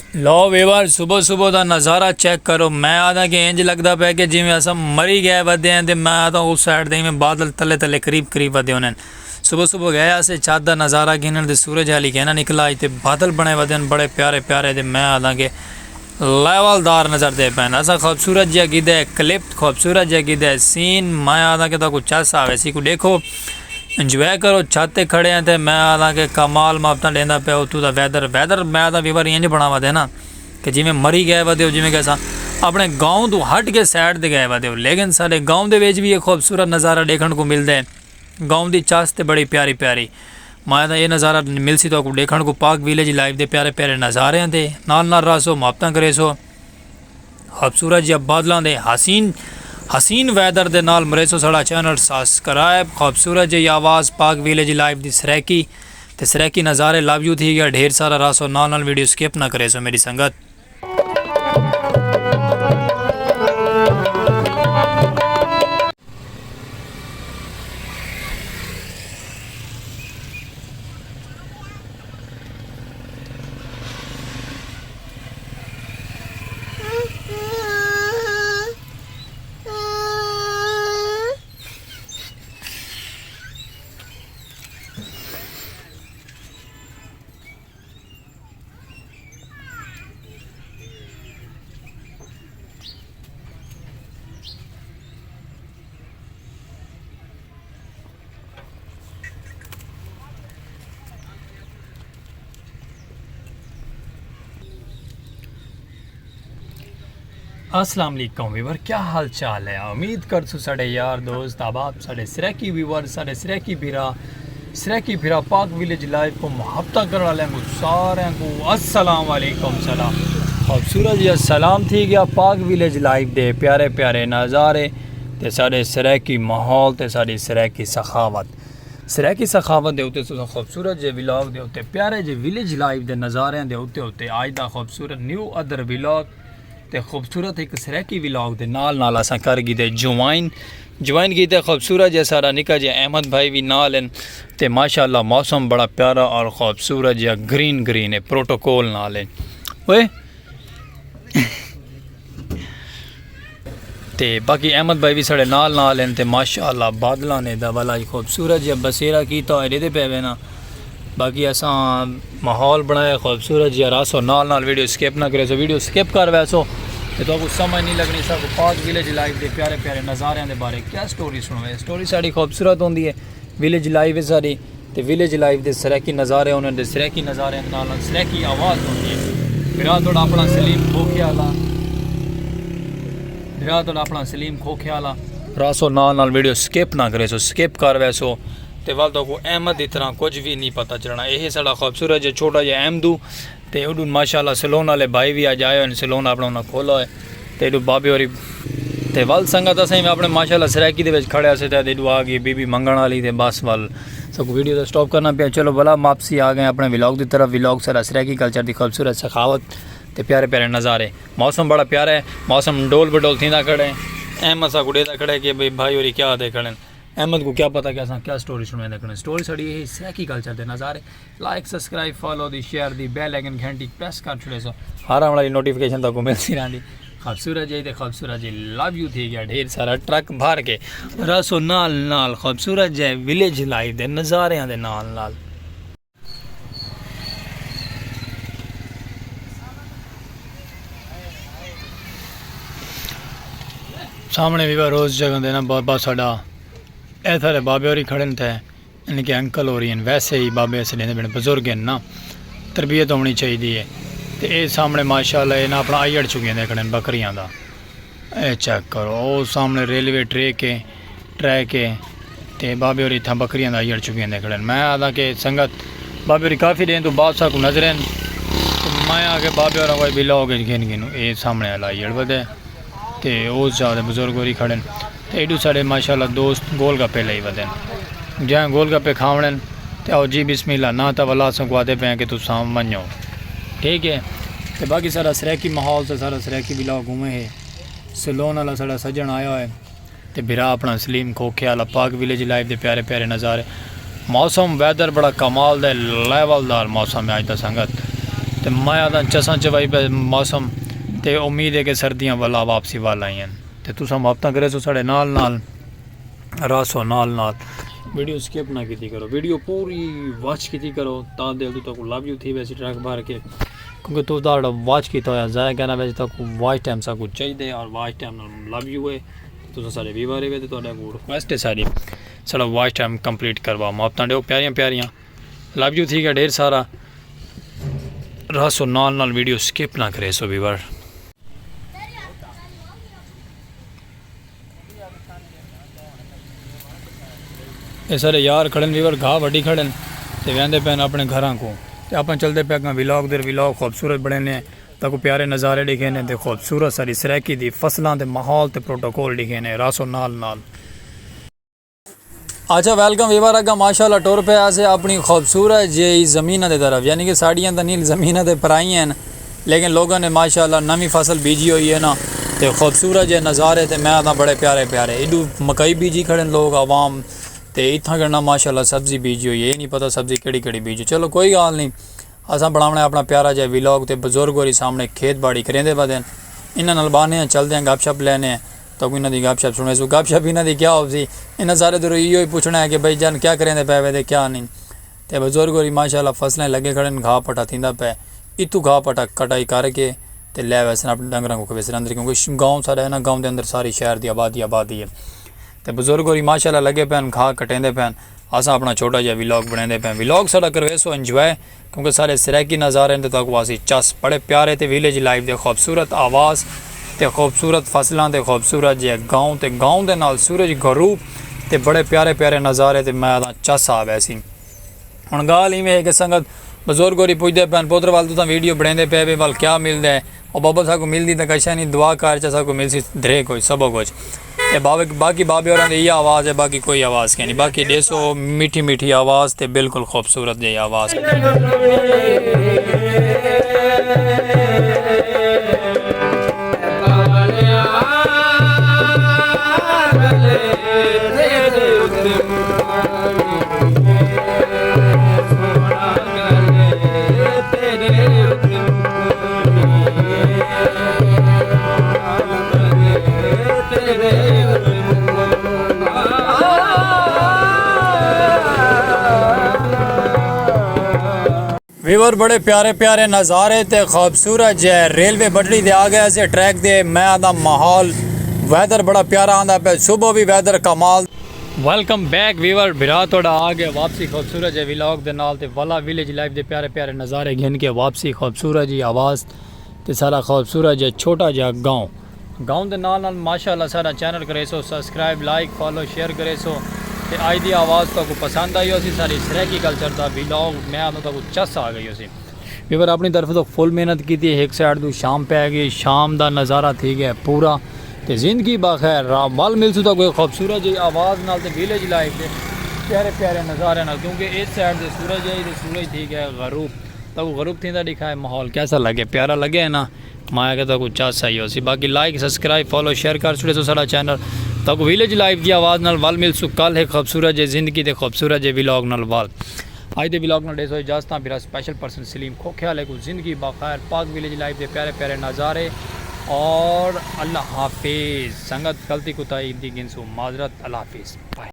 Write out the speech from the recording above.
लो Weaver सुबह सुबह का नज़ारा चेक करो। मैं आदा कि इंज लगता पे कि जिमें अस मरी गए वधे हैं, तो मैं आता उस साइड दे बादल तले तले करीब करीब वधे होने। सुबह सुबह गए अस छत का नज़ारा गिनन, सूरज हाली कहना निकला तो बादल बने वधे बड़े प्यारे प्यारे। तो मैं आदा कि लेवलदार नज़र दे पैन ऐसा खूबसूरत जहा गिदे क्लिप, खूबसूरत जहा गिदे सीन। मैं आदा कि कुछ चस आवे सी को देखो इंजॉय करो। छत ते खड़े हैं तो मैं आदा कि कमाल मापता लेंदा पे उतू का वैदर मैं आदा वीवर इंज बनावा दे ना कि जिमें मरी गए वधे हो, जिमें कैसा अपने गाँव तो हट के साइड ते गए वधे हो। लेकिन साढ़े गाँव के भी एक खूबसूरत नज़ारा देखने को मिलता है। गाँव की चस तो बड़ी प्यारी प्यारी। मैं ये नज़ारा मिलसी तो देखने को पाक विलेज लाइव के प्यारे प्यारे नज़ारे थे। नाल रसो मुहब्बत करे सो खूबसूरत जहा बादलों के हसीन वैदर के नाल मरेसो साड़ा चैनल सब्सक्राइब। खूबसूरत जी आवाज़ पाक विलेज लाइव की सराकी तो सराकी नज़ारे लव यू थी गया ढेर सारा रसो। नाल वीडियो स्किप ना करे सो मेरी संगत। अस्सलाम वालेकुम वीवर, क्या हाल चाल है। उम्मीद कर सो साढ़े यार दोस्त अहबाब साढ़े सराकी वीवर साढ़े सराकी फिरा पाक विलेज लाइव को मुहब्बत करने वाले को सारे को अस्सलाम वालेकुम सलाम। खूबसूरत जी सलाम थी गया पाक विलेज लाइव दे प्यारे प्यारे नज़ारे ते साढ़े सराकी माहौल ते साड़ी सराकी सखावत दे उत्ते खूबसूरत जे विलॉग दे उत्ते प्यारे जे विलेज लाइव दे नज़ारे दे उत्ते आज दा खूबसूरत न्यू अदर विलॉग ते खूबसूरत एक सराकी विलॉग दे नाल असा कर गिदे ज्वाइन कीते खूबसूरत जै सारा निका जे अहमद भाई भी नाल हैं। ते माशाअल्लाह मौसम बड़ा प्यारा और खूबसूरत जहा ग्रीन है। प्रोटोकॉल नाल है ओए ते बाकी अहमद भाई भी साढ़े नाल हैं। ते माशाअल्लाह बादलों ने वाला खूबसूरत जहा बसेरा किया एडे पे ना। बाकी असा माहौल बनाया खूबसूरत जहा रासो नाल वीडियो स्किप ना करे सो वीडियो स्किप कर वैसो तो कुछ समझ नहीं लगनी। सब पाक विलेज लाइव के प्यारे प्यारे नज़ारे के बारे क्या स्टोरी सुनवे। स्टोरी साड़ी खूबसूरत होंगी है। विलेज लाइव है सारी तो विलेज लाइव के सराकी नज़ारे उन्होंने सराकी नज़ारे सराकी आवाज़ होती है। फिर थोड़ा अपना सलीम खोखियाला रासो नाल वीडियो स्किप ना करे सो स्किप कर वैसो तो वाल तो को अहमद की तरह कुछ भी नहीं पता चलना। यही साड़ा खूबसूरत जो छोटा जहा अहमदू तो उडू माशाअल्लाह सलोन वाले भाई भी अज आए सलोन अपना उन्हें खोला है तो एडू बाबे होरी तो वल संगत असें अपने माशाअल्लाह सराकी के खड़े से तो एडू आ गई बीबी मंगण वाली तो बस वल सब वीडियो तो स्टॉप करना पे। चलो भला वापसी आ गए अपने विलॉग की तरफ। विलॉग सारा सराकी कल्चर की खूबसूरत सखावत तो प्यारे प्यारे नज़ारे। मौसम बड़ा प्यारा है। मौसम डोल बडोल थी खड़े अहमद सा गुड़े खड़े कि भाई भाई होरी क्या आते खड़े। अहमद को क्या पता क्या स्टोरी सुनने देखने। स्टोरी सड़ी यही सराकी कल्चर के नज़ारे। लाइक सब्सक्राइब फॉलो दी शेयर दी बेल आइकन घंटी प्रेस कर छुड़े सो हर हमारी नोटिफिकेशन तक मिलती रहती। खूबसूरत जी तो खूबसूरत जी लव यू थी गया ढेर सारा ट्रक भर के रसो नाल खूबसूरत जय विलेज लाइव के नज़ारे के नाल सामने भी रोज़ जगह देना बाबा साडा ए सारे बाबे और खड़े थे इनके अंकल हो रही हैं। वैसे ही बाबे ऐसे लेने बड़े बुजुर्ग हैं ना, तरबियत होनी चाहिए है। तो ये सामने माशाअल्लाह इन्हें अपना आई अड़ चुके हैं खड़े बकरियां का। ए चेक करो वो सामने रेलवे ट्रैक है तो बाबे और इतना बकरियां का आई अड़ चुके हैं खड़े। मैं आदा कि संगत बाबे और काफ़ी दिन तो बादशाह को नजर तो मैं आके बाबे और कोई बिला हो गए गिन ये सामने वाला आई अड़ बदे तो उस ज़्यादा बुजुर्ग और खड़े तो एडू साढ़े माशाअल्लाह दोस्त गोलगप्पे लाई वधन जहाँ गोलगप्पे खावण तो आओ जी बिस्मिल्लाह ना तो वला संगवादे पे कि तुम मनो ठीक है। तो बाकी सारा सराकी माहौल से सारा सराकी बिला घूमे है। सलोन वाला साड़ा सजन आया है तो बिरा अपना सलीम खोखे वाला पाक विलेज लाइव के प्यारे प्यारे नज़ारे। मौसम वैदर बड़ा कमाल दा लेवलदार मौसम है अज का संगत। तो मैं आता चसा चवाई पे मौसम तो उम्मीद है कि सर्दियाँ वाला वापसी वाल आई हैं तो तुम हफ्ता करे सो साढ़े नाल नाल रासो नाल नाल वीडियो स्किप ना की करो, वीडियो पूरी वॉच की करो ता दिल तो लव यू थी वैसे ट्रैक भर के, क्योंकि तू ताड़ा वॉच किया होया जाए कहना वैसे तक वॉच टाइम सा कुछ चाहिए और वॉच टाइम लव यू है तुम सारे व्यूअर है तो रिक्वेस्ट है सारी सारा वॉच टाइम कंप्लीट करवा मुफ्त दो प्यारियां प्यारियां लव यू थी ढेर सारा रसो नाल नाल वीडियो स्किप ना करे सो व्यूअर। ये सारे यार खड़न व्यूअर घाह वड्डी खड़न तो वहदे पैन अपने घर को तो आप चलते पे अगर विलॉग दे विलॉग खूबसूरत बने ने तो प्यारे नज़ारे दिखे ने तो खूबसूरत सारी सरैकी दी फसलों के माहौल ते प्रोटोकॉल दिखे ने रासो नाल नाल। अच्छा वेलकम व्यूअर अगर माशाल्लाह टुर पे आसे अपनी खूबसूरत जी ज़मीन की तरफ, यानी कि साड़ियाँ तो नहीं ज़मीन तो पराई हैं लेकिन लोगों ने माशाल्लाह नवी फसल बीजी हुई है ना तो खूबसूरत जे नज़ारे तो मैं आता बड़े प्यारे प्यारे इडू मकई बीजी खड़े लोग आवाम तो इतना करना माशाल्लाह सब्ज़ी बीजी हुई है, ये नहीं पता सब्ज़ी केड़ी केड़ी बीजी। चलो कोई गल नहीं, असा बनाने अपना प्यारा जहा विलॉग तो बजुर्ग होरी सामने खेत बाड़ी करेंदे बदन इन्होंने बहाने चलते हैं गपशप लैने तो इन्हों की गपशप सुने सो गपशप इन्हों की क्या हो सी इन्हें सारे दूर इो ही पूछना है कि भाई जान क्या करेंदे पे वे क्या नहीं तो बजुर्ग होरी माशाल्लाह फसलें लगे खड़े घाह पटा थींदा पे इतू घाह पटा कटाई करके तो लै वैसे अपने डंगर को वैसे अंदर, क्योंकि गाँव सारा है ना गाँव के अंदर सारी शहर की आबादी है तो बुजुर्ग होरी माशाल्लाह लगे पैन घाह कटेंदे पैन असा अपना छोटा जहा विलॉग बनाते पे विलॉग सारा करवे सो इंजॉय, क्योंकि सारे सरैकी नज़ारे तो तक वासी चस बड़े प्यारे तो विलेज लाइफ के खूबसूरत आवाज़ तो खूबसूरत फसलों के खूबसूरत जे गाँव तो गाँव के नाल सूरज गरूब तो बड़े प्यारे प्यारे नज़ारे तो मैं चस आ वैसी हम गाल इवें है कि संगत बजुर्ग होरी पुछते पैन पुत्र वाल तुम वीडियो बनाते पे वे वाल क्या मिलता है और बाबा साहब को मिलती तो कशा नहीं दुआ कार चा को मिलती धरे कोई सब कुछ बाकी बाबे और ये आवाज़ है बाकी कोई आवाज़ क्या नहीं, बाकी डेसो मीठी मीठी आवाज़ तो बिल्कुल खूबसूरत जी आवाज़ व्यूअर बड़े प्यारे प्यारे नज़ारे ते खूबसूरत जै रेलवे पटड़ी दे आ गया से ट्रैक दे मैं आदा माहौल वैदर बड़ा प्यारा आंदा पे सुबह भी वैदर कमाल। वेलकम बैक व्यूअर बिरा थोड़ा आ गया वापसी खूबसूरत जै विलॉग दे नाल ते वाला विलेज लाइफ दे प्यारे प्यारे नज़ारे गिन के वापसी खूबसूरत जी आवाज़ ते सारा खूबसूरत जै छोटा जहा गाँव दे नाल माशाल्लाह सारा चैनल करे so subscribe like follow share करे सो ते आज दी आवाज़ तो पसंद आई उसी सारी सरैकी कल्चर का विलॉग मैं आता तो चस आ गई उसी व्यूअर अपनी तरफ तो फुल मेहनत की थी एक साइड तो शाम पे आ गई शाम का नज़ारा थी गया पूरा तो जिंदगी बाखैर मल मिलसू तो कोई खूबसूरत जी आवाज़ नाल ते विलेज लाइफ के प्यारे प्यारे नज़ारे नाल, क्योंकि इस साइड से सूरज है तो सूरज ठीक है गरूब तो गरूब थी दिखा है माहौल कैसा लगे प्यारा लगे है ना माया के तो कुछ चस आई हो सी। बाकी लाइक सब्सक्राइब फॉलो शेयर कर छुड़े सो सारा चैनल तो विलेज लाइफ की आवाज़ नाल वल मिल सु कल है खूबसूरत जे जिंदगी के खूबसूरत जे विलॉग नाल वल आज दे विलॉग नाल डेसो इजाजत मेरा स्पेशल पर्सन सलीम खो ख्याल है कुछ जिंदगी बाखैर पाक विलेज लाइफ के प्यारे प्यारे नज़ारे और अल्लाह हाफिज़ संगत गलती कुताई दी गिनसू माजरत अल्लाह हाफिज़ बाय।